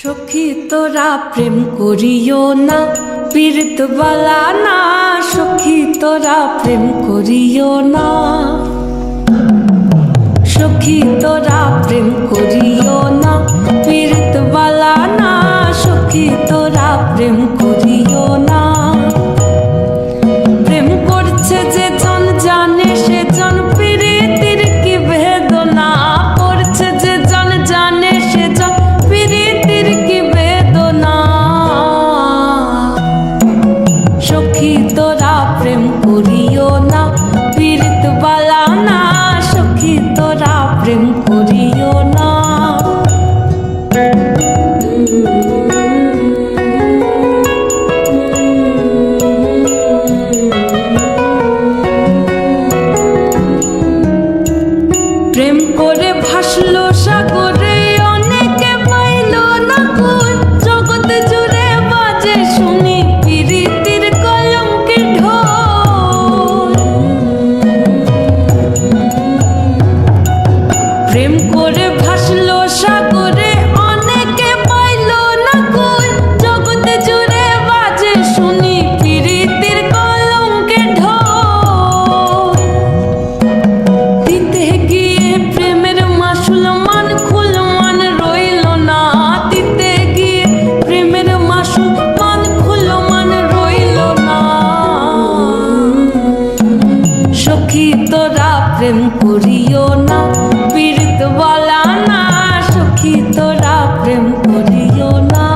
সখী তোরা প্রেম করিও না, পীড়িত বালা না। সখী তোরা প্রেম করিও না, সখী তোরা প্রেম করিও না, পীড়িত বালা না। সখী তোরা প্রেম করিও না। প্রেম করছে যে জন জানে সে জন পীড়িতির কি বেদনা। করছে যে জন জানে সে জন পীড়িতির কি বেদনা। সখী তোরা প্রেম করিও না, পীড়িত বালা না। সখী তোরা প্রেম করিও না। প্রেম করে ভাসলো সাগরে, অনেকে পাইল না কই। জগতে জুড়ে বাজে শুনি পীড়িতির কলঙ্কের ঢোল। প্রেম করে ভাসলো সাগরে, অনেকে পাইল না কই। জগতে জুড়ে বাজে শুনি পীড়িতির কলঙ্কের ঢোল। দিতে গিয়ে প্রেমের মাসুল মান খুল মান রইল না। দিতে গিয়ে প্রেমের মাসুল মান খুল মান রইল না। সখী তোরা প্রেম করিও না, পীড়িত বালা না। সখী তোরা প্রেম করিও না।